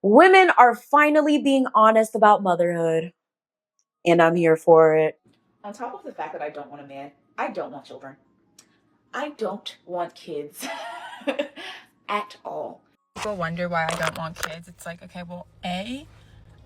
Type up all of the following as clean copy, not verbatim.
Women are finally being honest about motherhood, and I'm here for it. On top of the fact that I don't want a man, I don't want children. I don't want kids at all. People wonder why I don't want kids. It's like, okay, well, A,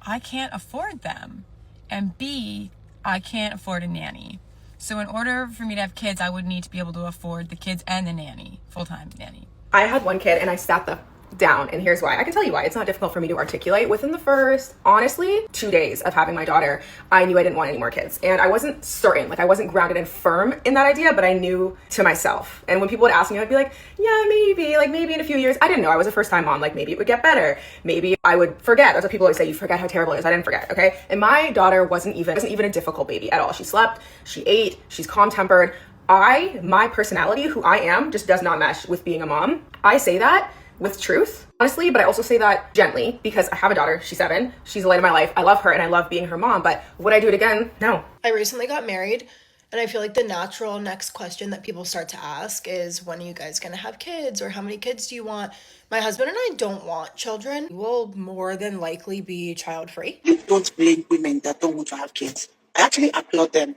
I can't afford them. And B, I can't afford a nanny. So in order for me to have kids, I would need to be able to afford the kids and the nanny, full-time nanny. I had one kid and I sat them down, and here's why. I can tell you why. It's not difficult for me to articulate. Within the first, honestly, 2 days of having my daughter, I knew I didn't want any more kids. And I wasn't certain, like I wasn't grounded and firm in that idea, but I knew to myself. And when people would ask me, I'd be like, yeah, maybe in a few years. I didn't know. I was a first time mom. Like maybe it would get better. Maybe I would forget. That's what people always say. You forget how terrible it is. I didn't forget, okay? And my daughter wasn't even a difficult baby at all. She slept, she ate, she's calm-tempered. My personality, who I am, just does not mesh with being a mom. I say that with truth, honestly, but I also say that gently because I have a daughter. She's 7. She's the light of my life. I love her and I love being her mom, but would I do it again? No. I recently got married, and I feel like the natural next question that people start to ask is, when are you guys going to have kids, or how many kids do you want? My husband and I don't want children. We'll more than likely be child-free. You don't blame women that don't want to have kids. I actually applaud them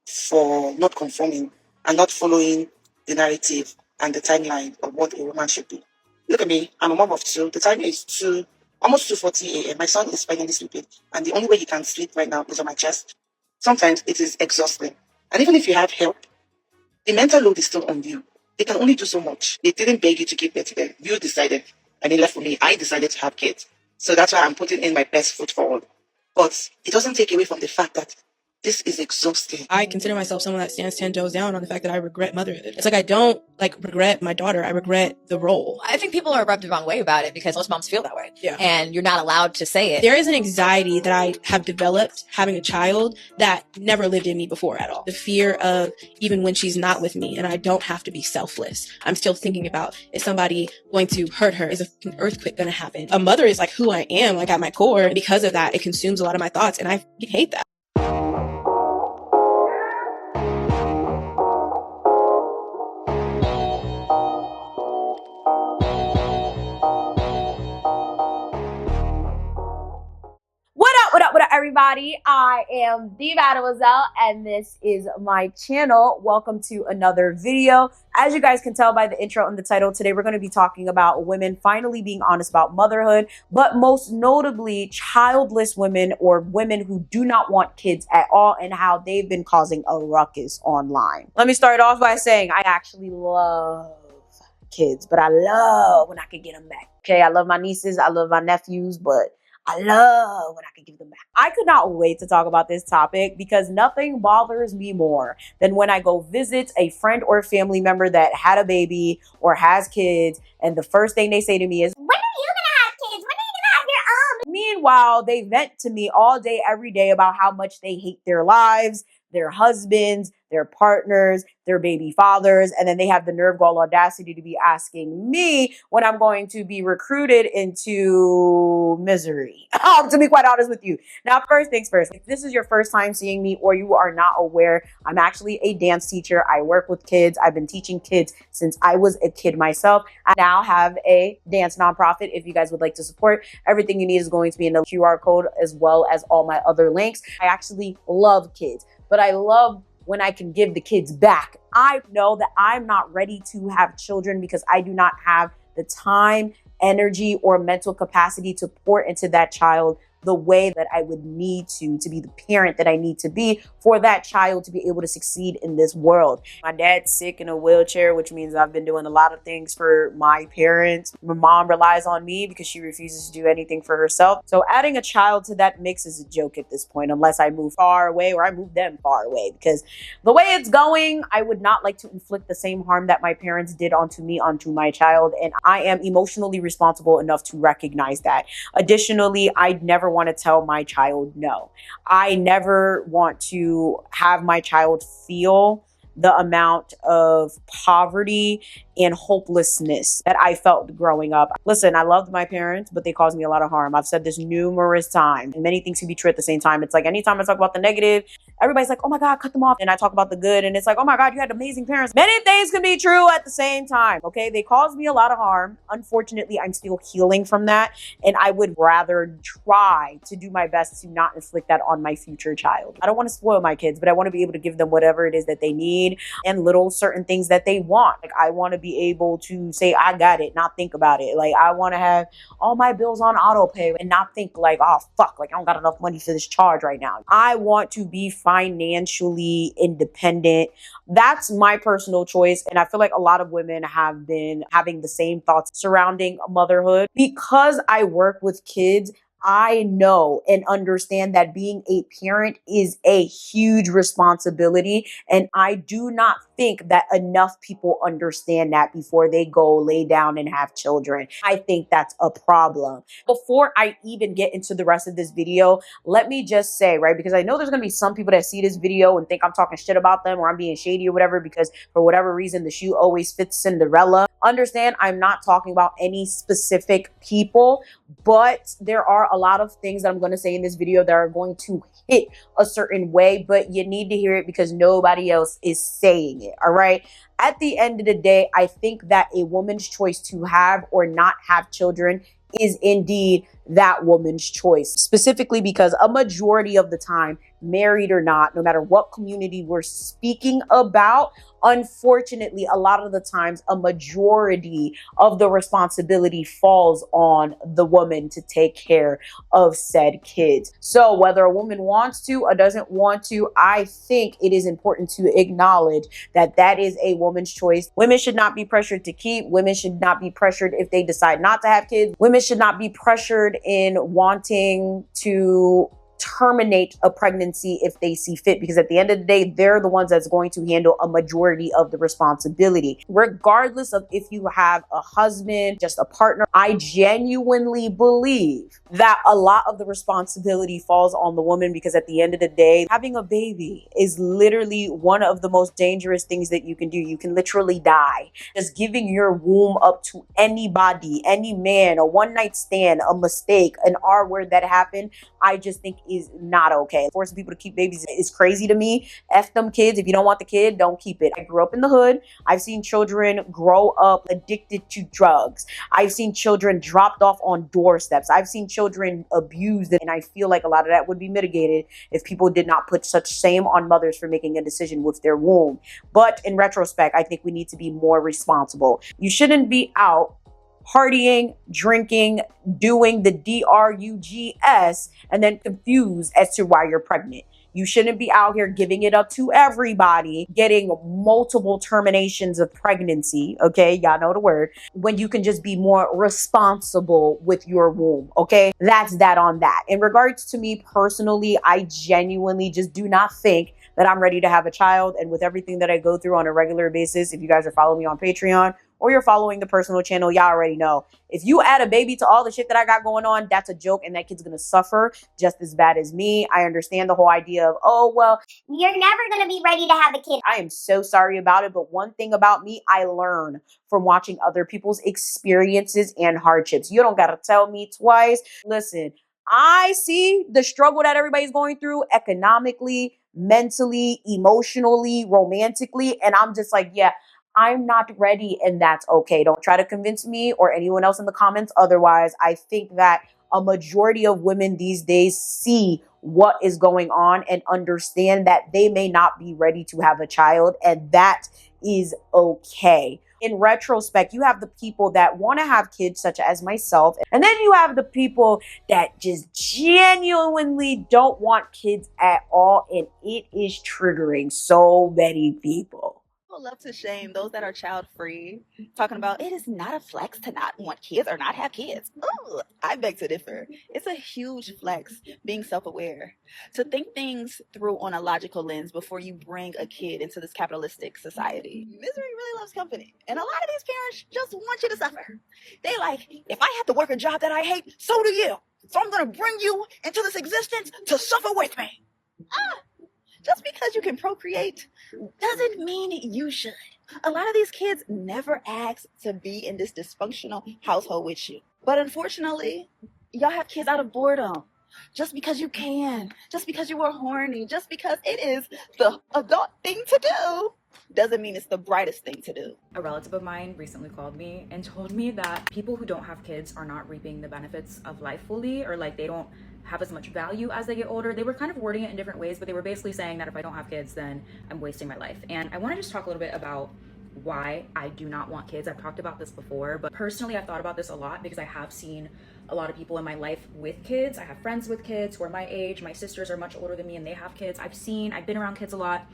for not conforming and not following the narrative and the timeline of what a woman should be. Look at me, I'm a mom of 2. The time is almost 2:40 a.m. My son is finally sleeping, and the only way he can sleep right now is on my chest. Sometimes it is exhausting. And even if you have help, the mental load is still on you. They can only do so much. They didn't beg you to give birth to them. You decided. And then left for me, I decided to have kids. So that's why I'm putting in my best foot forward. But it doesn't take away from the fact that this is exhausting. I consider myself someone that stands 10 toes down on the fact that I regret motherhood. It's like I don't regret my daughter. I regret the role. I think people are rubbed the wrong way about it because most moms feel that way. Yeah. And you're not allowed to say it. There is an anxiety that I have developed having a child that never lived in me before at all. The fear of even when she's not with me and I don't have to be selfless. I'm still thinking about, is somebody going to hurt her? Is an earthquake going to happen? A mother is like who I am, like at my core. And because of that, it consumes a lot of my thoughts, and I hate that. What up, everybody? I am the Mademoiselle, and this is my channel. Welcome to another video. As you guys can tell by the intro and the title, today we're going to be talking about women finally being honest about motherhood, but most notably childless women, or women who do not want kids at all, and how they've been causing a ruckus online. Let me start off by saying I actually love kids, but I love when I can get them back. Okay, I love my nieces, I love my nephews, but I love when I can give them back. I could not wait to talk about this topic because nothing bothers me more than when I go visit a friend or family member that had a baby or has kids, and the first thing they say to me is, when are you gonna have kids? When are you gonna have your own? Meanwhile, they vent to me all day, every day about how much they hate their lives, their husbands, their partners, their baby fathers, and then they have the nerve, gall, audacity to be asking me when I'm going to be recruited into misery. To be quite honest with you. Now, first things first, if this is your first time seeing me or you are not aware, I'm actually a dance teacher. I work with kids. I've been teaching kids since I was a kid myself. I now have a dance nonprofit. If you guys would like to support, everything you need is going to be in the QR code, as well as all my other links. I actually love kids, but I love when I can give the kids back. I know that I'm not ready to have children because I do not have the time, energy, or mental capacity to pour into that child the way that I would need to be the parent that I need to be for that child to be able to succeed in this world. My dad's sick in a wheelchair, which means I've been doing a lot of things for my parents. My mom relies on me because she refuses to do anything for herself. So adding a child to that mix is a joke at this point, unless I move far away or I move them far away, because the way it's going, I would not like to inflict the same harm that my parents did onto me, onto my child. And I am emotionally responsible enough to recognize that. Additionally, I'd never want to tell my child no. I never want to have my child feel the amount of poverty and hopelessness that I felt growing up. Listen, I loved my parents, but they caused me a lot of harm. I've said this numerous times, and many things can be true at the same time. It's like anytime I talk about the negative, everybody's like, oh my God, cut them off. And I talk about the good, and it's like, oh my God, you had amazing parents. Many things can be true at the same time, okay? They caused me a lot of harm. Unfortunately, I'm still healing from that, and I would rather try to do my best to not inflict that on my future child. I don't want to spoil my kids, but I want to be able to give them whatever it is that they need and little certain things that they want. Like, I want to be able to say, I got it, not think about it. Like, I want to have all my bills on auto pay and not think like, oh, fuck, like I don't got enough money for this charge right now. I want to be financially independent. That's my personal choice. And I feel like a lot of women have been having the same thoughts surrounding motherhood. Because I work with kids, I know and understand that being a parent is a huge responsibility. And I do not think that enough people understand that before they go lay down and have children. I think that's a problem. Before I even get into the rest of this video, let me just say, right, because I know there's going to be some people that see this video and think I'm talking shit about them or I'm being shady or whatever, because for whatever reason, the shoe always fits Cinderella. Understand, I'm not talking about any specific people, but there are a lot of things that I'm going to say in this video that are going to hit a certain way, but you need to hear it because nobody else is saying it. All right. At the end of the day, I think that a woman's choice to have or not have children is indeed that woman's choice, specifically because a majority of the time, married or not, no matter what community we're speaking about, unfortunately, a lot of the times, a majority of the responsibility falls on the woman to take care of said kids. So whether a woman wants to or doesn't want to, I think it is important to acknowledge that that is a woman's choice. Women should not be pressured to keep. Women should not be pressured if they decide not to have kids. Women should not be pressured in wanting to terminate a pregnancy if they see fit, because at the end of the day, they're the ones that's going to handle a majority of the responsibility. Regardless of if you have a husband, just a partner, I genuinely believe that a lot of the responsibility falls on the woman, because at the end of the day, having a baby is literally one of the most dangerous things that you can do. You can literally die. Just giving your womb up to anybody, any man, a one night stand, a mistake, an R word that happened, I just think is not okay. Forcing people to keep babies is crazy to me. F them kids. If you don't want the kid, don't keep it. I grew up in the hood. I've seen children grow up addicted to drugs. I've seen children dropped off on doorsteps. I've seen children abused. And I feel like a lot of that would be mitigated if people did not put such shame on mothers for making a decision with their womb. But in retrospect, I think we need to be more responsible. You shouldn't be out partying, drinking, doing the drugs, and then confused as to why you're pregnant. You shouldn't be out here giving it up to everybody, getting multiple terminations of pregnancy, okay? Y'all know the word. When you can just be more responsible with your womb, okay? That's that on that. In regards to me personally, I genuinely just do not think that I'm ready to have a child. And with everything that I go through on a regular basis, if you guys are following me on Patreon, or you're following the personal channel, y'all already know. If you add a baby to all the shit that I got going on, that's a joke, and that kid's gonna suffer just as bad as me. I understand the whole idea of, oh, well, you're never gonna be ready to have a kid. I am so sorry about it, but one thing about me, I learn from watching other people's experiences and hardships. You don't gotta tell me twice. Listen, I see the struggle that everybody's going through economically, mentally, emotionally, romantically, and I'm just like, yeah, I'm not ready, and that's okay. Don't try to convince me or anyone else in the comments otherwise. I think that a majority of women these days see what is going on and understand that they may not be ready to have a child, and that is okay. In retrospect, you have the people that want to have kids, such as myself, and then you have the people that just genuinely don't want kids at all, and it is triggering so many people. Love to shame those that are child free, talking about it is not a flex to not want kids or not have kids. Ooh, I beg to differ. It's a huge flex being self-aware, to think things through on a logical lens before you bring a kid into this capitalistic society. Misery really loves company, and a lot of these parents just want you to suffer. They like, if I have to work a job that I hate, so do you. So I'm gonna bring you into this existence to suffer with me. Just because you can procreate doesn't mean you should. A lot of these kids never asked to be in this dysfunctional household with you. But unfortunately, y'all have kids out of boredom. Just because you can, just because you were horny, just because it is the adult thing to do, doesn't mean it's the brightest thing to do. A relative of mine recently called me and told me that people who don't have kids are not reaping the benefits of life fully, or like they don't have as much value as they get older. They were kind of wording it in different ways, but they were basically saying that if I don't have kids, then I'm wasting my life. And I want to just talk a little bit about why I do not want kids. I've talked about this before, but personally I've thought about this a lot because I have seen a lot of people in my life with kids. I have friends with kids who are my age. My sisters are much older than me and they have kids. I've been around kids a lot.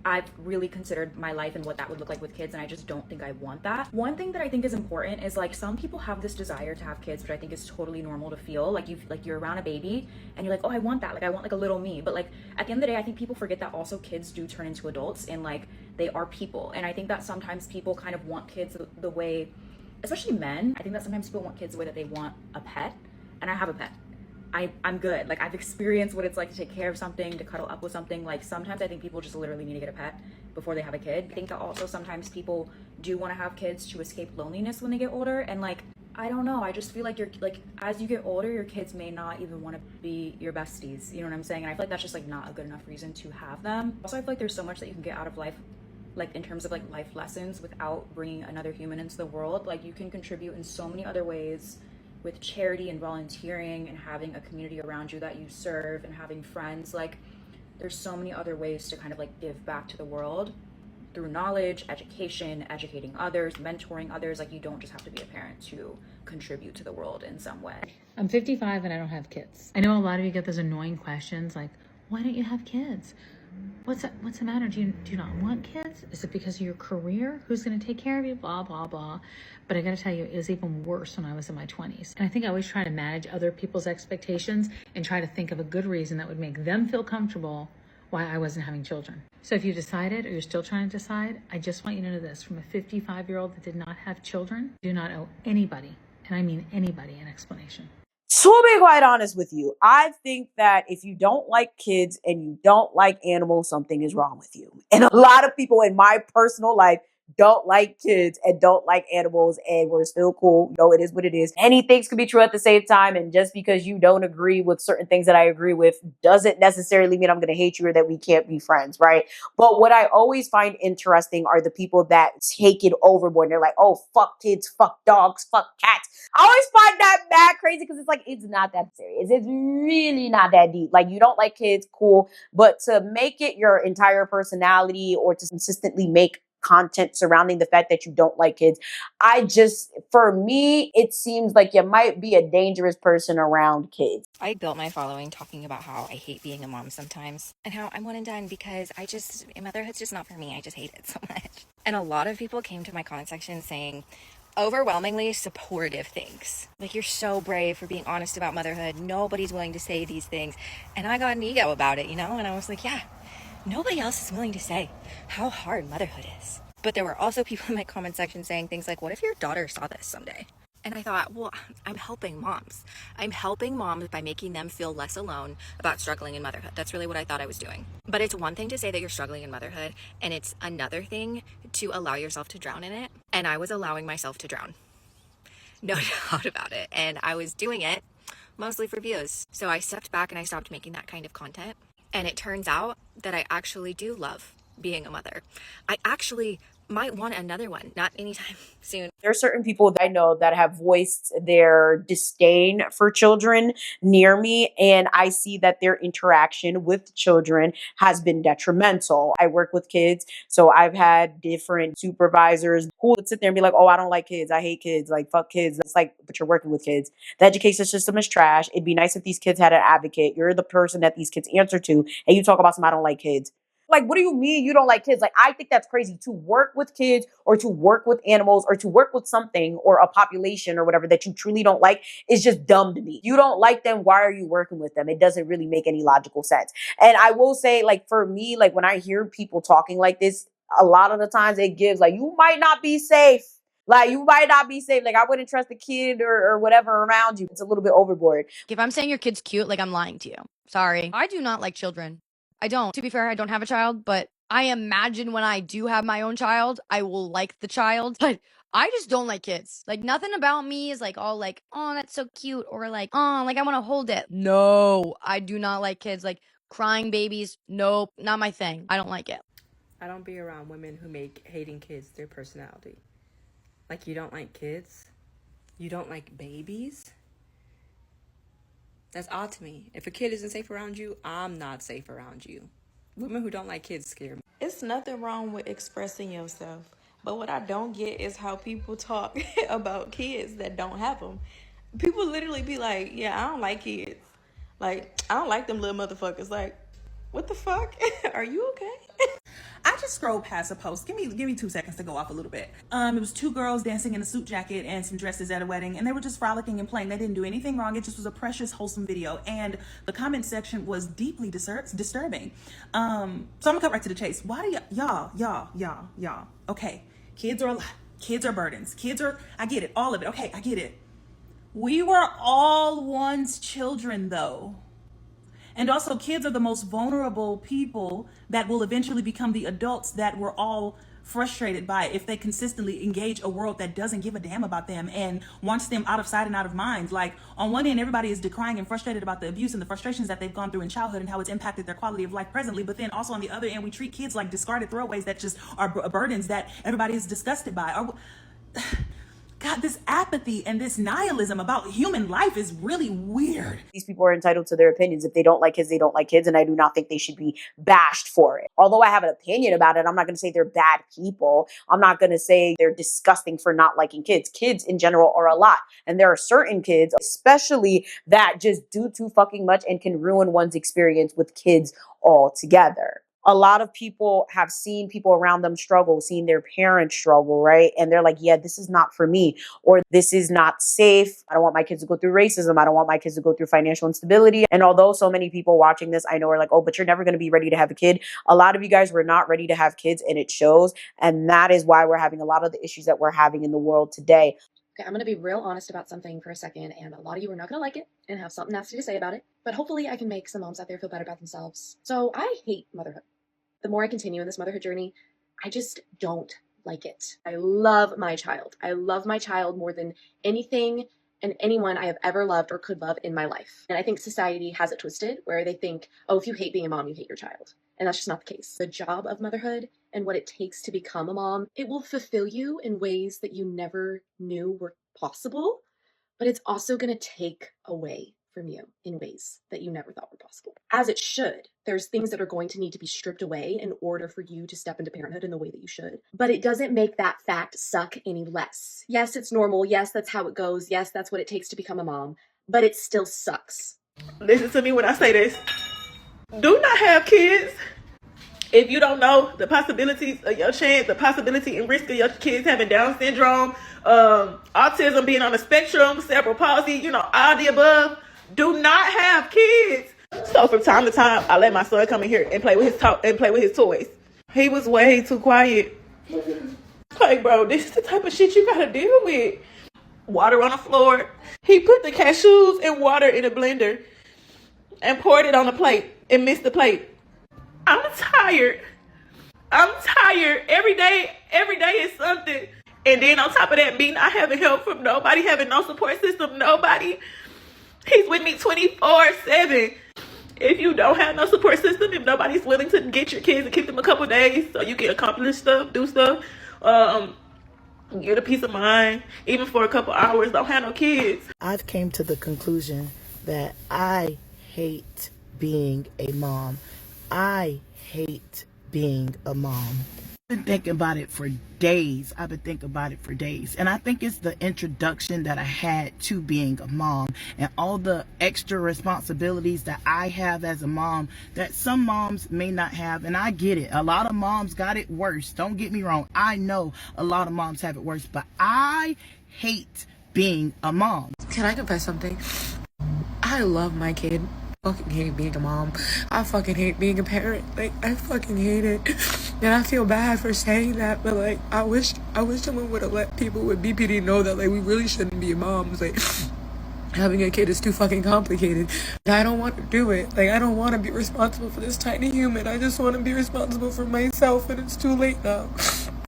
I've really considered my life and what that would look like with kids, and I just don't think I want that. One thing that I think is important is like some people have this desire to have kids, which I think is totally normal to feel. Like you're around a baby and you're like, oh, I want that. Like I want like a little me. But like at the end of the day, I think people forget that also kids do turn into adults and like they are people. And I think that sometimes people kind of want kids the way, especially men, I think that sometimes people want kids the way that they want a pet. And I have a pet. I'm good. Like I've experienced what it's like to take care of something, to cuddle up with something. Like sometimes I think people just literally need to get a pet before they have a kid. I think that also sometimes people do want to have kids to escape loneliness when they get older. And like, I don't know, I just feel like you're like, as you get older, your kids may not even want to be your besties. You know what I'm saying? And I feel like that's just like not a good enough reason to have them. Also, I feel like there's so much that you can get out of life, like in terms of like life lessons without bringing another human into the world. Like you can contribute in so many other ways with charity and volunteering and having a community around you that you serve and having friends. Like there's so many other ways to kind of like give back to the world through knowledge, education, educating others, mentoring others. Like you don't just have to be a parent to contribute to the world in some way. I'm 55 and I don't have kids. I know a lot of you get those annoying questions like, why don't you have kids? What's the matter? Do you not want kids? Is it because of your career? Who's going to take care of you? Blah, blah, blah. But I got to tell you, it was even worse when I was in my 20s. And I think I always try to manage other people's expectations and try to think of a good reason that would make them feel comfortable why I wasn't having children. So if you decided or you're still trying to decide, I just want you to know this. From a 55-year-old that did not have children, do not owe anybody, and I mean anybody, an explanation. To be quite honest with you, I think that if you don't like kids and you don't like animals, something is wrong with you. And a lot of people in my personal life don't like kids and don't like animals, and we're still cool. You know, it is what it is. Many things can be true at the same time. And just because you don't agree with certain things that I agree with doesn't necessarily mean I'm going to hate you or that we can't be friends, right? But what I always find interesting are the people that take it overboard. They're like, oh, fuck kids, fuck dogs, fuck cats. I always find that mad crazy because it's like, it's not that serious. It's really not that deep. Like, you don't like kids, cool. But to make it your entire personality or to consistently make content surrounding the fact that you don't like kids, for me, it seems like you might be a dangerous person around kids. I built my following talking about how I hate being a mom sometimes and how I'm one and done because motherhood's just not for me. I just hate it so much. And a lot of people came to my comment section saying overwhelmingly supportive things. Like, you're so brave for being honest about motherhood. Nobody's willing to say these things. And I got an ego about it, you know? And I was like, yeah, nobody else is willing to say how hard motherhood is. But there were also people in my comment section saying things like, what if your daughter saw this someday? And I thought, well, I'm helping moms. I'm helping moms by making them feel less alone about struggling in motherhood. That's really what I thought I was doing. But it's one thing to say that you're struggling in motherhood, and it's another thing to allow yourself to drown in it. And I was allowing myself to drown. No doubt about it. And I was doing it mostly for views. So I stepped back and I stopped making that kind of content. And it turns out that I actually do love being a mother. I actually might want another one, not anytime soon. There are certain people that I know that have voiced their disdain for children near me, and I see that their interaction with children has been detrimental. I work with kids, so I've had different supervisors who would sit there and be like, oh, I don't like kids. I hate kids. Like, fuck kids. It's like, but you're working with kids. The education system is trash. It'd be nice if these kids had an advocate. You're the person that these kids answer to, and you talk about I don't like kids. Like, what do you mean you don't like kids? Like, I think that's crazy. To work with kids or to work with animals or to work with something or a population or whatever that you truly don't like is just dumb to me. You don't like them. Why are you working with them? It doesn't really make any logical sense. And I will say, like, for me, like, when I hear people talking like this, a lot of the times it gives, like, you might not be safe. Like, you might not be safe. Like, I wouldn't trust a kid or whatever around you. It's a little bit overboard. If I'm saying your kid's cute, like, I'm lying to you. Sorry. I do not like children. I don't. To be fair, I don't have a child, but I imagine when I do have my own child, I will like the child. But I just don't like kids. Like, nothing about me is like all like, oh, that's so cute, or like, oh, like I want to hold it. No, I do not like kids. Like crying babies, nope, not my thing. I don't like it. I don't be around women who make hating kids their personality. Like, you don't like kids? You don't like babies? That's odd to me. If a kid isn't safe around you, I'm not safe around you. Women who don't like kids scare me. It's nothing wrong with expressing yourself. But what I don't get is how people talk about kids that don't have them. People literally be like, yeah, I don't like kids. Like, I don't like them little motherfuckers. Like, what the fuck? Are you okay? I just scrolled past a post. Give me 2 seconds to go off a little bit. It was 2 girls dancing in a suit jacket and some dresses at a wedding, and they were just frolicking and playing. They didn't do anything wrong. It just was a precious, wholesome video, and the comment section was deeply disturbing. So I'm gonna cut right to the chase. Why do y'all? Okay, kids are a lot. Kids are burdens. I get it, all of it. Okay, I get it. We were all once children, though. And also, kids are the most vulnerable people that will eventually become the adults that we're all frustrated by if they consistently engage a world that doesn't give a damn about them and wants them out of sight and out of mind. Like, on one end, everybody is decrying and frustrated about the abuse and the frustrations that they've gone through in childhood and how it's impacted their quality of life presently. But then also on the other end, we treat kids like discarded throwaways that just are burdens that everybody is disgusted by. God, this apathy and this nihilism about human life is really weird. These people are entitled to their opinions. If they don't like kids, they don't like kids, and I do not think they should be bashed for it. Although I have an opinion about it, I'm not going to say they're bad people. I'm not going to say they're disgusting for not liking kids. Kids in general are a lot, and there are certain kids, especially, that just do too fucking much and can ruin one's experience with kids altogether. A lot of people have seen people around them struggle, seen their parents struggle, right? And they're like, yeah, this is not for me, or this is not safe. I don't want my kids to go through racism. I don't want my kids to go through financial instability. And although so many people watching this, I know are like, oh, but you're never going to be ready to have a kid. A lot of you guys were not ready to have kids, and it shows. And that is why we're having a lot of the issues that we're having in the world today. Okay, I'm going to be real honest about something for a second, and a lot of you are not going to like it and have something nasty to say about it. But hopefully I can make some moms out there feel better about themselves. So I hate motherhood. The more I continue in this motherhood journey, I just don't like it. I love my child. I love my child more than anything and anyone I have ever loved or could love in my life. And I think society has it twisted where they think, oh, if you hate being a mom, you hate your child. And that's just not the case. The job of motherhood and what it takes to become a mom, it will fulfill you in ways that you never knew were possible, but it's also going to take away from you in ways that you never thought were possible. As it should. There's things that are going to need to be stripped away in order for you to step into parenthood in the way that you should. But it doesn't make that fact suck any less. Yes, it's normal. Yes, that's how it goes. Yes, that's what it takes to become a mom. But it still sucks. Listen to me when I say this. Do not have kids. If you don't know the possibilities of your chance, the possibility and risk of your kids having Down syndrome, autism, being on the spectrum, cerebral palsy, all the above, do not have kids. So from time to time, I let my son come in here and play with his toys. He was way too quiet. Like, bro, this is the type of shit you gotta deal with. Water on the floor. He put the cashews and water in a blender and poured it on the plate and missed the plate. I'm tired. Every day is something. And then on top of that, me not having help from nobody, having no support system, nobody. He's with me 24/7. If you don't have no support system, if nobody's willing to get your kids and keep them a couple days so you can accomplish stuff, do stuff, get a peace of mind, even for a couple hours, don't have no kids. I've came to the conclusion that I hate being a mom. I hate being a mom. I've been thinking about it for days. And I think it's the introduction that I had to being a mom and all the extra responsibilities that I have as a mom that some moms may not have. And I get it. A lot of moms got it worse. Don't get me wrong. I know a lot of moms have it worse, but I hate being a mom. Can I confess something? I love my kid. I fucking hate being a mom. I fucking hate being a parent. Like, I fucking hate it. And I feel bad for saying that, but like, I wish someone would have let people with BPD know that like we really shouldn't be moms. Like, Having a kid is too fucking complicated. I don't want to do it. Like, I don't want to be responsible for this tiny human. I just want to be responsible for myself, and it's too late now.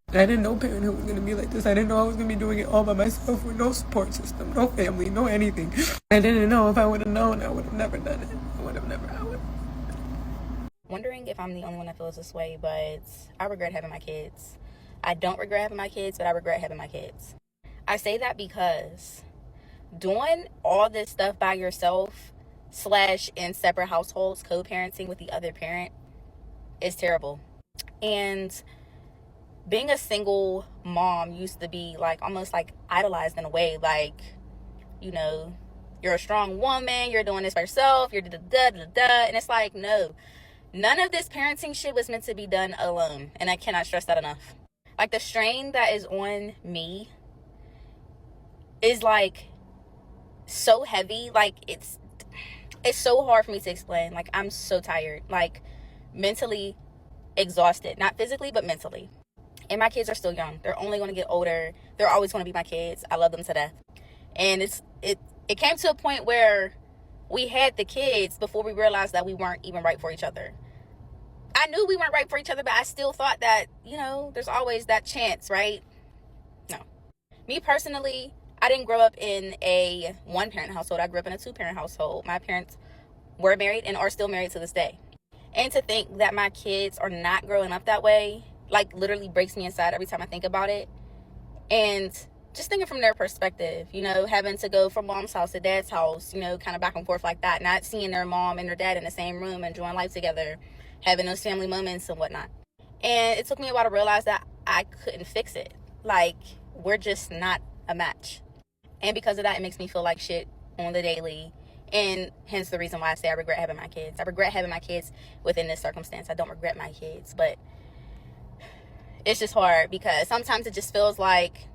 I didn't know parenthood was going to be like this. I didn't know I was going to be doing it all by myself with no support system, no family, no anything. I didn't know. If I would have known, I would have never done it. I would. Wondering if I'm the only one that feels this way, but I regret having my kids. I don't regret having my kids, but I regret having my kids. I say that because doing all this stuff by yourself / in separate households, co-parenting with the other parent is terrible. And being a single mom used to be like almost like idolized in a way, like, you know, you're a strong woman, you're doing this for yourself, you're da-da-da-da-da, and it's like, no, none of this parenting shit was meant to be done alone, and I cannot stress that enough. Like, the strain that is on me is like so heavy, like it's so hard for me to explain. Like, I'm so tired, like mentally exhausted, not physically but mentally. And my kids are still young. They're only going to get older. They're always going to be my kids. I love them to death. And it came to a point where we had the kids before we realized that we weren't even right for each other. I knew we weren't right for each other, but I still thought that, you know, there's always that chance, right? No. Me personally, I didn't grow up in a one-parent household. I grew up in a two-parent household. My parents were married and are still married to this day. And to think that my kids are not growing up that way, like, literally breaks me inside every time I think about it. And just thinking from their perspective, you know, having to go from mom's house to dad's house, you know, kind of back and forth like that, not seeing their mom and their dad in the same room, enjoying life together, having those family moments and whatnot. And it took me a while to realize that I couldn't fix it. Like, we're just not a match. And because of that, it makes me feel like shit on the daily. And hence the reason why I say I regret having my kids. I regret having my kids within this circumstance. I don't regret my kids, but it's just hard because sometimes it just feels like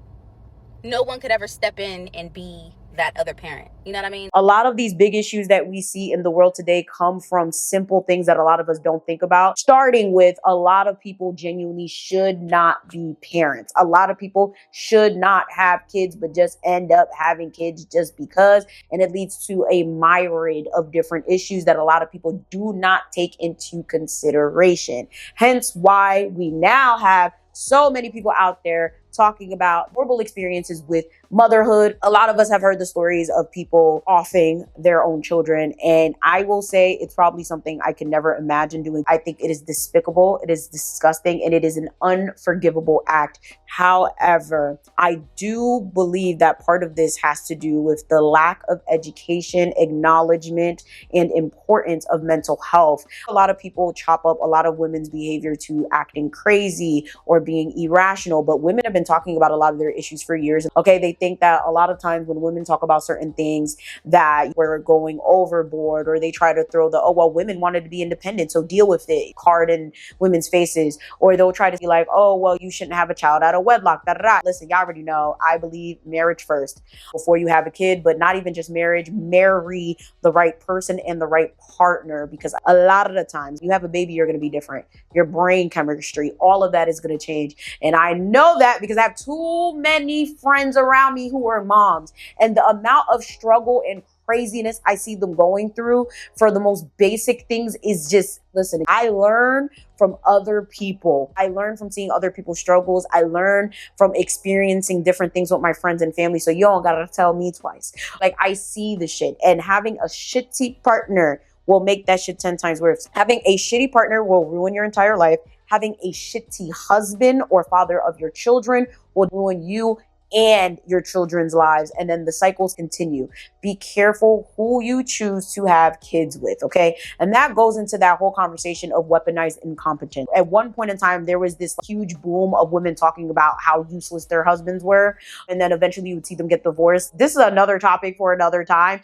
no one could ever step in and be that other parent. You know what I mean? A lot of these big issues that we see in the world today come from simple things that a lot of us don't think about. Starting with, a lot of people genuinely should not be parents. A lot of people should not have kids, but just end up having kids just because. And it leads to a myriad of different issues that a lot of people do not take into consideration. Hence why we now have so many people out there talking about horrible experiences with motherhood. A lot of us have heard the stories of people offing their own children. And I will say it's probably something I could never imagine doing. I think it is despicable. It is disgusting. And it is an unforgivable act. However, I do believe that part of this has to do with the lack of education, acknowledgement, and importance of mental health. A lot of people chop up a lot of women's behavior to acting crazy or being irrational, but women have been talking about a lot of their issues for years. Okay, they think that a lot of times when women talk about certain things that we're going overboard, or they try to throw the, oh, well, women wanted to be independent, so deal with it card in women's faces, or they'll try to be like, oh, well, you shouldn't have a child out of wedlock. Da, da, da. Listen, y'all already know, I believe marriage first before you have a kid, but not even just marriage, marry the right person and the right partner, because a lot of the times you have a baby, you're going to be different. Your brain chemistry, all of that is going to change. And I know that because I have too many friends around me who are moms, and the amount of struggle and craziness I see them going through for the most basic things is just, listen, I learn from other people. I learn from seeing other people's struggles. I learn from experiencing different things with my friends and family. So you don't gotta tell me twice. Like, I see the shit, and having a shitty partner will make that shit 10 times worse. Having a shitty partner will ruin your entire life. Having a shitty husband or father of your children will ruin you and your children's lives. And then the cycles continue. Be careful who you choose to have kids with, okay? And that goes into that whole conversation of weaponized incompetence. At one point in time, there was this huge boom of women talking about how useless their husbands were. And then eventually you would see them get divorced. This is another topic for another time.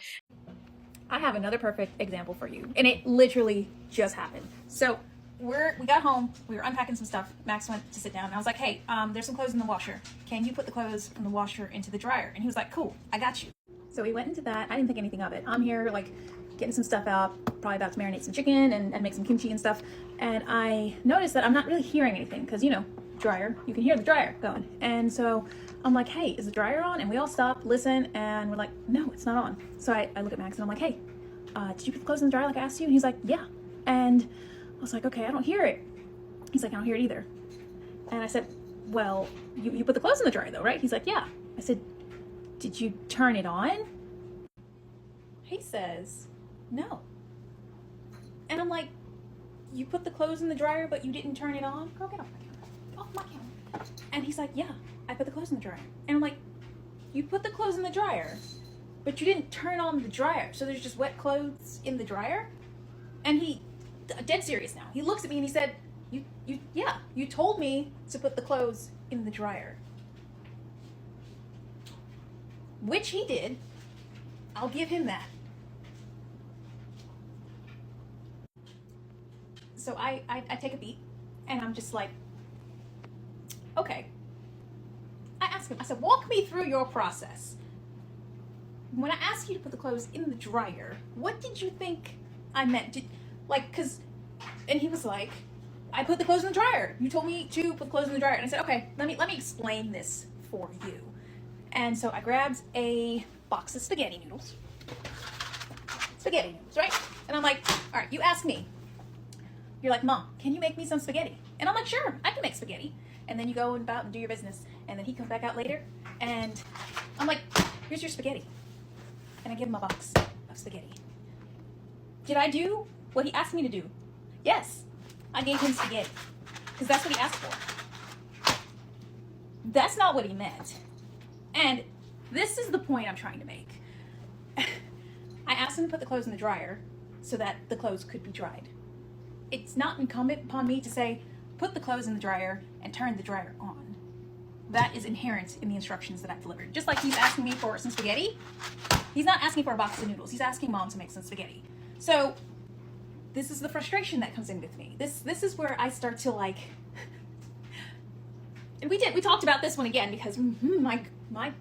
I have another perfect example for you, and it literally just happened. So we got home, we were unpacking some stuff. Max went to sit down, and I was like, hey, there's some clothes in the washer. Can you put the clothes from the washer into the dryer? And he was like, cool, I got you. So we went into that. I didn't think anything of it. I'm here like getting some stuff out, probably about to marinate some chicken and make some kimchi and stuff. And I noticed that I'm not really hearing anything because, you know, dryer, you can hear the dryer going. And so I'm like, hey, is the dryer on? And we all stop, listen, and we're like, no, it's not on. So I look at Max and I'm like, hey, did you put the clothes in the dryer like I asked you? And he's like, yeah. And I was like, okay, I don't hear it. He's like, I don't hear it either. And I said, well, you put the clothes in the dryer though, right? He's like, yeah. I said, did you turn it on? He says, no. And I'm like, you put the clothes in the dryer, but you didn't turn it on? Girl, get off my counter. Off my counter. And he's like, yeah, I put the clothes in the dryer. And I'm like, you put the clothes in the dryer, but you didn't turn on the dryer. So there's just wet clothes in the dryer? And he, dead serious now, he looks at me and he said, yeah, you told me to put the clothes in the dryer. Which he did. I'll give him that. So I take a beat and I'm just like, okay. I asked him, I said, walk me through your process. When I asked you to put the clothes in the dryer, what did you think I meant? And he was like, I put the clothes in the dryer. You told me to put the clothes in the dryer. And I said, okay, let me explain this for you. And so I grabbed a box of spaghetti noodles. Spaghetti noodles, right? And I'm like, all right, you ask me. You're like, Mom, can you make me some spaghetti? And I'm like, sure, I can make spaghetti. And then you go about and do your business. And then he comes back out later and I'm like, here's your spaghetti. And I give him a box of spaghetti. Did I do what he asked me to do? Yes, I gave him spaghetti because that's what he asked for. That's not what he meant. And this is the point I'm trying to make. I asked him to put the clothes in the dryer so that the clothes could be dried. It's not incumbent upon me to say, put the clothes in the dryer and turn the dryer on. That is inherent in the instructions that I've delivered. Just like he's asking me for some spaghetti, he's not asking for a box of noodles. He's asking Mom to make some spaghetti. So this is the frustration that comes in with me. This is where I start to like, and we talked about this one again because my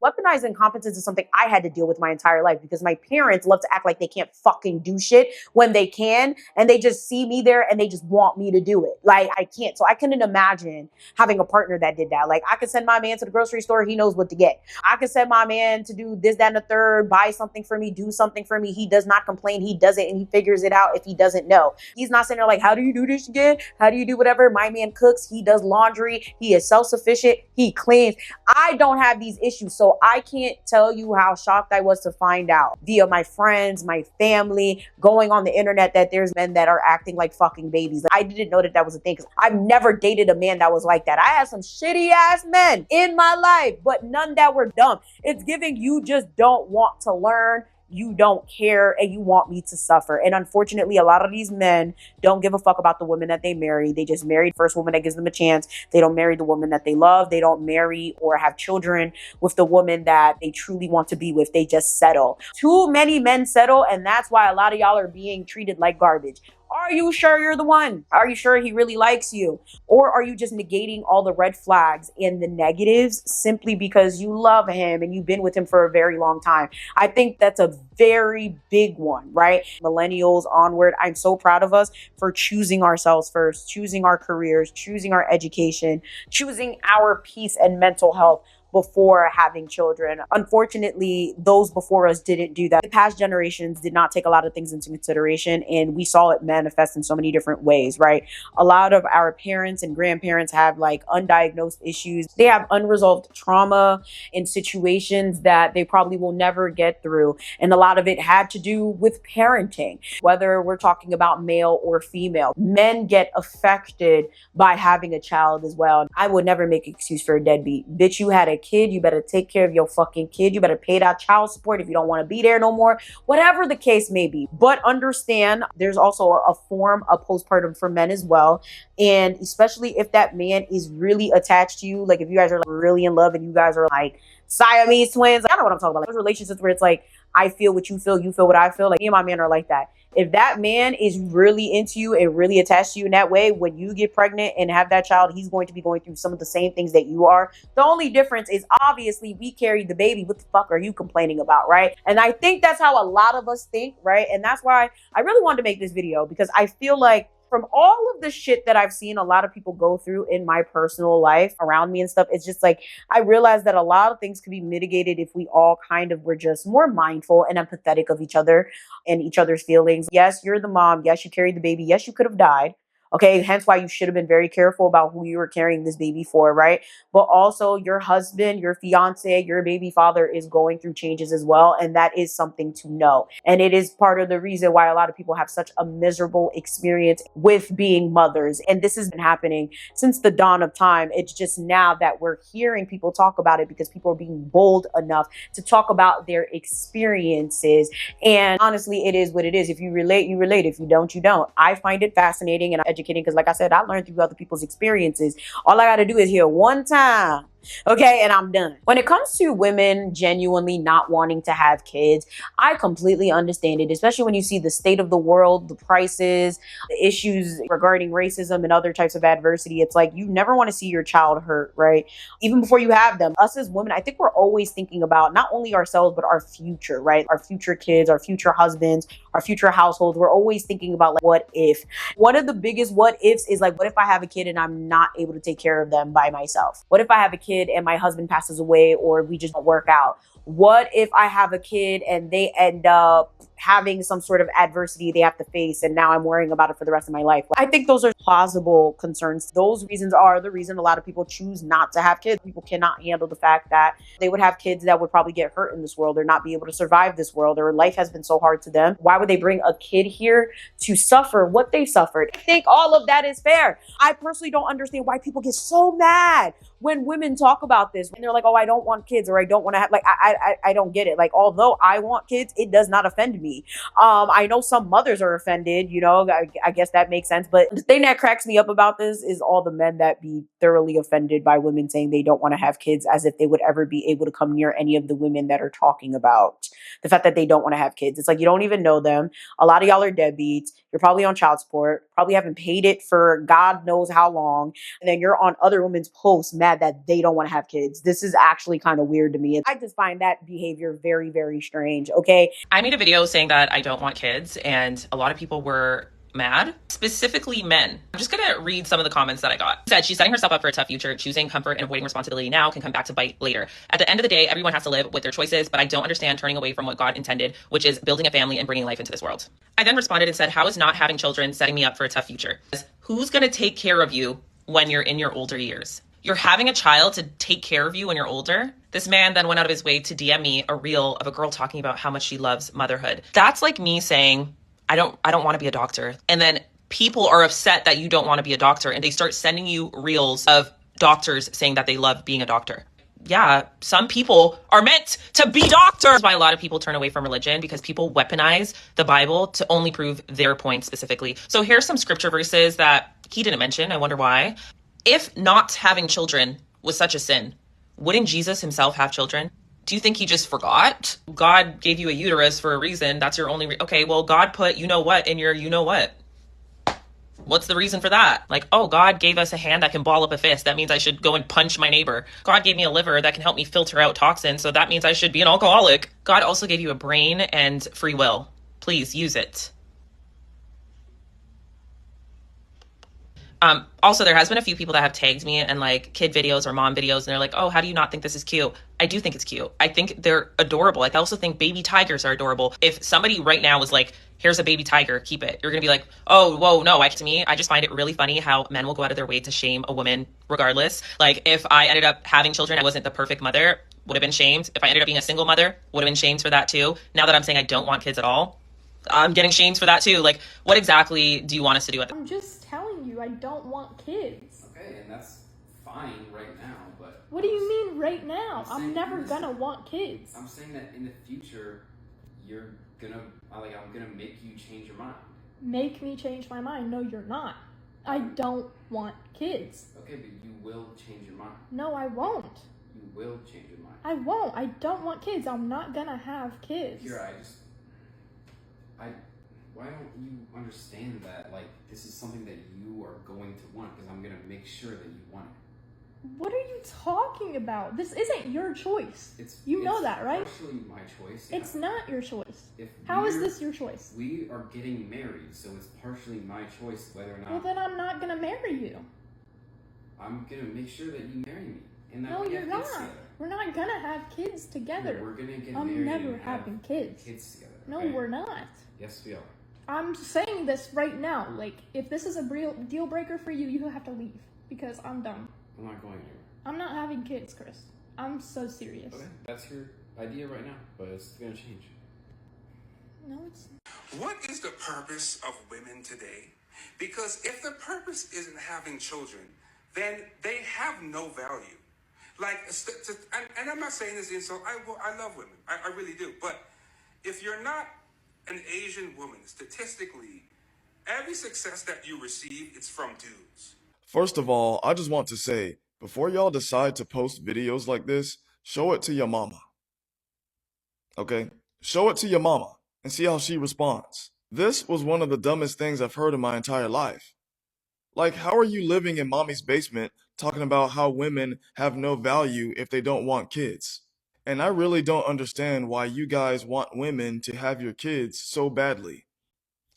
Weaponized incompetence is something I had to deal with my entire life because my parents love to act like they can't fucking do shit when they can, and they just see me there and they just want me to do it. Like, I can't. So I couldn't imagine having a partner that did that. Like, I could send my man to the grocery store, he knows what to get. I could send my man to do this, that, and the third, buy something for me, do something for me. He does not complain. He does it and he figures it out if he doesn't know. He's not sitting there like, how do you do this again? How do you do whatever? My man cooks, he does laundry, he is self-sufficient, he cleans. I don't have these issues, so I can't tell you how shocked I was to find out via my friends, my family, going on the internet that there's men that are acting like fucking babies. I didn't know that was a thing because I've never dated a man that was like that. I had some shitty ass men in my life, but none that were dumb. It's giving you just don't want to learn. You don't care and you want me to suffer. And unfortunately, a lot of these men don't give a fuck about the women that they marry. They just marry the first woman that gives them a chance. They don't marry the woman that they love. They don't marry or have children with the woman that they truly want to be with. They just settle. Too many men settle, and that's why a lot of y'all are being treated like garbage. Are you sure you're the one? Are you sure he really likes you? Or are you just negating all the red flags and the negatives simply because you love him and you've been with him for a very long time? I think that's a very big one, right? Millennials onward, I'm so proud of us for choosing ourselves first, choosing our careers, choosing our education, choosing our peace and mental health before having children. Unfortunately, those before us didn't do that. The past generations did not take a lot of things into consideration, and we saw it manifest in so many different ways, right? A lot of our parents and grandparents have like undiagnosed issues. They have unresolved trauma in situations that they probably will never get through. And a lot of it had to do with parenting, whether we're talking about male or female. Men get affected by having a child as well. I would never make an excuse for a deadbeat. Bitch, you had a kid, you better take care of your fucking kid. You better pay that child support if you don't want to be there no more, whatever the case may be. But understand there's also a form of postpartum for men as well. And especially if that man is really attached to you, like if you guys are like really in love and you guys are like Siamese twins, I know what I'm talking about. Like those relationships where it's like, I feel what you feel what I feel. Like me and my man are like that. If that man is really into you and really attached to you in that way, when you get pregnant and have that child, he's going to be going through some of the same things that you are. The only difference is obviously we carried the baby. What the fuck are you complaining about, right? And I think that's how a lot of us think, right? And that's why I really wanted to make this video, because I feel like From all of the shit that I've seen a lot of people go through in my personal life around me and stuff, it's just like I realized that a lot of things could be mitigated if we all kind of were just more mindful and empathetic of each other and each other's feelings. Yes, you're the mom. Yes, you carried the baby. Yes, you could have died. Okay, hence why you should have been very careful about who you were carrying this baby for, right? But also, your husband, your fiance, your baby father is going through changes as well. And that is something to know. And it is part of the reason why a lot of people have such a miserable experience with being mothers. And this has been happening since the dawn of time. It's just now that we're hearing people talk about it because people are being bold enough to talk about their experiences. And honestly, it is what it is. If you relate, you relate. If you don't, you don't. I find it fascinating and educating because, like I said, I learned through other people's experiences. All I got to do is hear one time, okay, and I'm done. When it comes to women genuinely not wanting to have kids, I completely understand it, especially when you see the state of the world, the prices, the issues regarding racism and other types of adversity. It's like you never want to see your child hurt, right? Even before you have them. Us as women, I think we're always thinking about not only ourselves, but our future, right? Our future kids, our future husbands, our future households. We're always thinking about like, what if? One of the biggest what ifs is like, what if I have a kid and I'm not able to take care of them by myself? What if I have a kid and my husband passes away or we just don't work out? What if I have a kid and they end up having some sort of adversity they have to face and now I'm worrying about it for the rest of my life? I think those are plausible concerns. Those reasons are the reason a lot of people choose not to have kids. People cannot handle the fact that they would have kids that would probably get hurt in this world or not be able to survive this world, or life has been so hard to them. Why would they bring a kid here to suffer what they suffered? I think all of that is fair. I personally don't understand why people get so mad when women talk about this, when they're like, oh, I don't want kids or I don't want to have, like, I don't get it. Like, although I want kids, it does not offend me. I know some mothers are offended, you know, I guess that makes sense. But the thing that cracks me up about this is all the men that be thoroughly offended by women saying they don't want to have kids, as if they would ever be able to come near any of the women that are talking about the fact that they don't want to have kids. It's like, you don't even know them. A lot of y'all are deadbeats. You're probably on child support, probably haven't paid it for God knows how long. And then you're on other women's posts mad that they don't want to have kids. This is actually kind of weird to me. I just find that behavior very, very strange. Okay. I made a video saying that I don't want kids, and a lot of people were mad, specifically men. I'm just gonna read some of the comments that I got. It said she's setting herself up for a tough future. Choosing comfort and avoiding responsibility now can come back to bite later. At the end of the day, everyone has to live with their choices, but I don't understand turning away from what God intended, which is building a family and bringing life into this world. I then responded and said, how is not having children setting me up for a tough future? Who's gonna take care of you when you're in your older years? You're having a child to take care of you when you're older? This man then went out of his way to DM me a reel of a girl talking about how much she loves motherhood. That's like me saying, I don't want to be a doctor. And then people are upset that you don't want to be a doctor and they start sending you reels of doctors saying that they love being a doctor. Yeah, some people are meant to be doctors. That's why a lot of people turn away from religion, because people weaponize the Bible to only prove their point specifically. So here's some scripture verses that he didn't mention. I wonder why. If not having children was such a sin, wouldn't Jesus himself have children? Do you think he just forgot? God gave you a uterus for a reason. That's your only okay, well, God put you know what in your you know what. What's the reason for that? Like, oh, God gave us a hand that can ball up a fist. That means I should go and punch my neighbor. God gave me a liver that can help me filter out toxins. So that means I should be an alcoholic. God also gave you a brain and free will. Please use it. Also, there has been a few people that have tagged me and like kid videos or mom videos, and they're like, oh, how do you not think this is cute? I do think it's cute. I think they're adorable. Like, I also think baby tigers are adorable. If somebody right now was like, here's a baby tiger, keep it, you're gonna be like, oh, whoa, no. To me, I just find it really funny how men will go out of their way to shame a woman regardless. Like, if I ended up having children, I wasn't the perfect mother, would have been shamed. If I ended up being a single mother, would have been shamed for that too. Now that I'm saying I don't want kids at all, I'm getting shamed for that too. Like, what exactly do you want us to do? I'm just telling you, I don't want kids. Okay, and that's fine right now, but... What do you mean right now? I'm never gonna want kids. I'm saying that in the future, you're gonna, like, I'm gonna make you change your mind. Make me change my mind? No, you're not. I don't want kids. Okay, but you will change your mind. No, I won't. You will change your mind. I won't. I don't want kids. I'm not gonna have kids. Why don't you understand that, like, this is something that you are going to want, because I'm going to make sure that you want it. What are you talking about? This isn't your choice. You know that, right? It's partially my choice. Yeah. It's not your choice. If How is this your choice? We are getting married, so it's partially my choice whether or not. Well, then I'm not gonna marry you. I'm gonna make sure that you marry me. And that No, we you're have not. kids together. We're not gonna have kids together. No, we're gonna get I'm married. never and having have kids. Kids together. No, okay? we're not. Yes, we are. I'm saying this right now. Like, if this is a real deal breaker for you, you have to leave because I'm done. I'm not going anywhere. I'm not having kids, Chris. I'm so serious. Okay, that's your idea right now, but it's gonna change. No, it's. What is the purpose of women today? Because if the purpose isn't having children, then they have no value. Like, and I'm not saying this insult. I love women. I really do. But if you're not an Asian woman, statistically, every success that you receive, it's from dudes. First of all, I just want to say, before y'all decide to post videos like this, show it to your mama. Okay? Show it to your mama and see how she responds. This was one of the dumbest things I've heard in my entire life. Like, how are you living in mommy's basement talking about how women have no value if they don't want kids? And I really don't understand why you guys want women to have your kids so badly.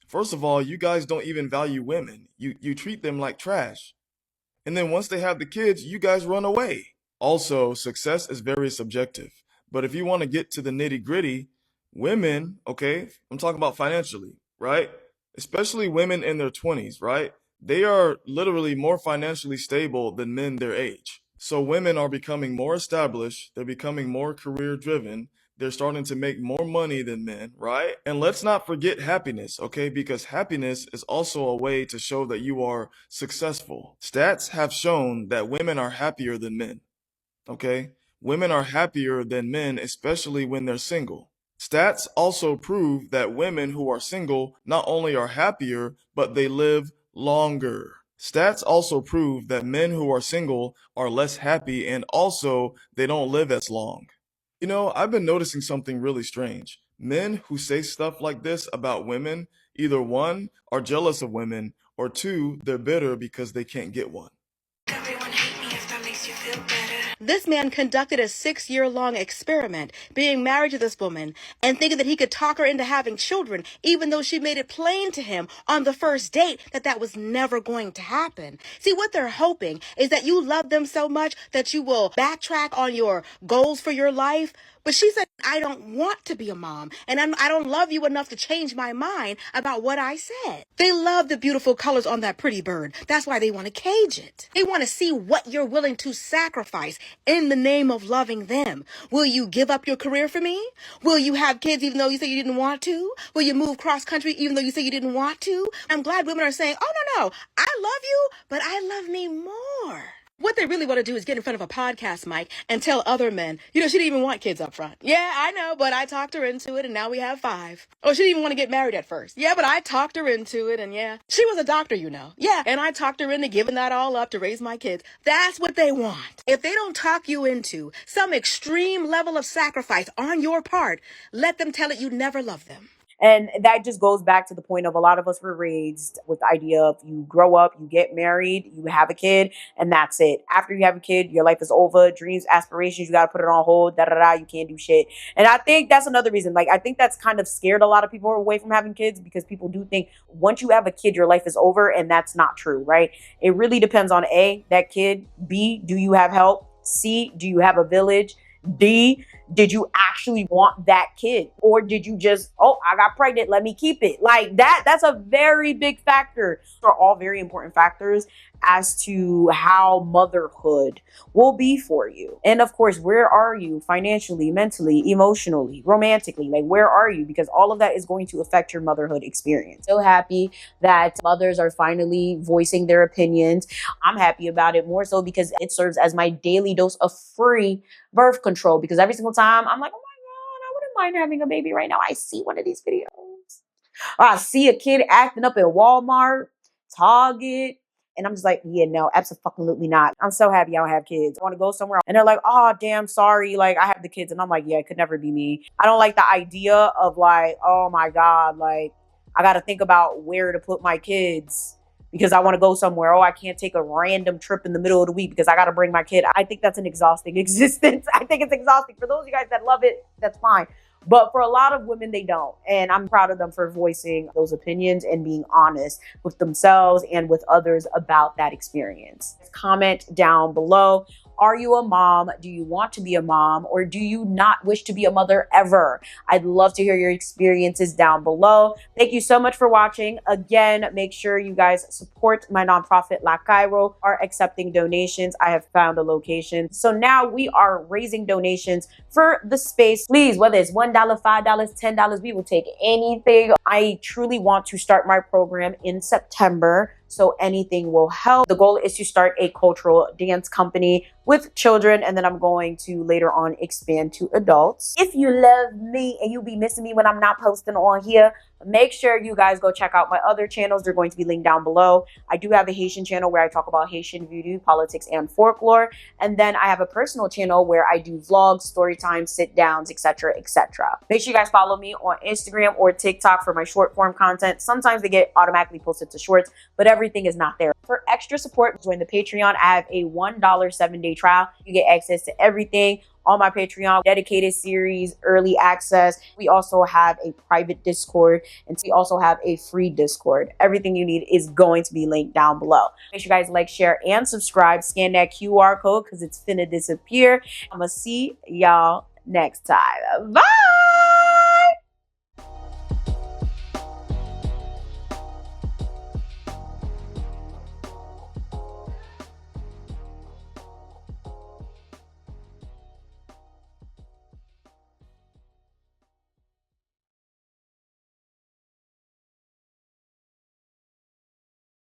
First of all, you guys don't even value women. You treat them like trash. And then once they have the kids, you guys run away. Also, success is very subjective. But if you want to get to the nitty-gritty, women, okay, I'm talking about financially, right? Especially women in their 20s, right? They are literally more financially stable than men their age. So women are becoming more established, they're becoming more career driven, they're starting to make more money than men, right? And let's not forget happiness, okay? Because happiness is also a way to show that you are successful. Stats have shown that women are happier than men, okay? Women are happier than men, especially when they're single. Stats also prove that women who are single not only are happier, but they live longer. Stats also prove that men who are single are less happy and also they don't live as long. You know, I've been noticing something really strange. Men who say stuff like this about women, either one, are jealous of women, or two, they're bitter because they can't get one. This man conducted a 6-year-long experiment, being married to this woman, and thinking that he could talk her into having children, even though she made it plain to him on the first date that that was never going to happen. See, what they're hoping is that you love them so much that you will backtrack on your goals for your life. But she said, I don't want to be a mom, and I don't love you enough to change my mind about what I said. They love the beautiful colors on that pretty bird. That's why they want to cage it. They want to see what you're willing to sacrifice in the name of loving them. Will you give up your career for me? Will you have kids even though you say you didn't want to? Will you move cross country even though you say you didn't want to? I'm glad women are saying, oh, no, I love you, but I love me more. What they really want to do is get in front of a podcast mic and tell other men, you know, she didn't even want kids up front. Yeah, I know, but I talked her into it and now we have 5. Oh, she didn't even want to get married at first. Yeah, but I talked her into it and yeah, she was a doctor, you know. Yeah, and I talked her into giving that all up to raise my kids. That's what they want. If they don't talk you into some extreme level of sacrifice on your part, let them tell it you never loved them. And that just goes back to the point of a lot of us were raised with the idea of you grow up, you get married, you have a kid, and that's it. After you have a kid, your life is over. Dreams, aspirations, you got to put it on hold. You can't do shit. And I think that's another reason. Like, I think that's kind of scared a lot of people away from having kids because people do think once you have a kid, your life is over. And that's not true, right? It really depends on A, that kid. B, do you have help? C, do you have a village? D, did you actually want that kid? Or did you just, oh, I got pregnant, let me keep it? Like that's a very big factor. They're all very important factors as to how motherhood will be for you. And of course, where are you financially, mentally, emotionally, romantically? Like, where are you? Because all of that is going to affect your motherhood experience. So happy that mothers are finally voicing their opinions. I'm happy about it more so because it serves as my daily dose of free birth control, because every single time I'm like, oh my God, I wouldn't mind having a baby right now. I see one of these videos. Or I see a kid acting up in Walmart, Target, and I'm just like, yeah, no, absolutely not. I'm so happy I don't have kids. I want to go somewhere. And they're like, oh, damn, sorry. Like, I have the kids. And I'm like, yeah, it could never be me. I don't like the idea of like, oh my God, like, I got to think about where to put my kids because I want to go somewhere. Oh, I can't take a random trip in the middle of the week because I got to bring my kid. I think that's an exhausting existence. I think it's exhausting. For those of you guys that love it, that's fine. But for a lot of women, they don't. And I'm proud of them for voicing those opinions and being honest with themselves and with others about that experience. Comment down below. Are you a mom? Do you want to be a mom? Or do you not wish to be a mother ever? I'd love to hear your experiences down below. Thank you so much for watching. Again, make sure you guys support my nonprofit, LakayRo, are accepting donations. I have found a location. So now we are raising donations for the space. Please, whether it's $1, $5, $10, we will take anything. I truly want to start my program in September, so anything will help. The goal is to start a cultural dance company with children, and then I'm going to later on expand to adults. If you love me and you'll be missing me when I'm not posting on here, make sure you guys go check out my other channels. They're going to be linked down below. I do have a Haitian channel where I talk about Haitian voodoo, politics, and folklore. And then I have a personal channel where I do vlogs, story times, sit downs, etc., etc. Make sure you guys follow me on Instagram or TikTok for my short form content. Sometimes they get automatically posted to shorts, but everything is not there. For extra support, join the Patreon. I have a $1 7-day trial. You get access to everything on my Patreon, dedicated series, early access. We also have a private Discord, and we also have a free Discord. Everything you need is going to be linked down below. Make sure you guys like, share, and subscribe. Scan that QR code because it's finna disappear. I'm gonna see y'all next time. Bye!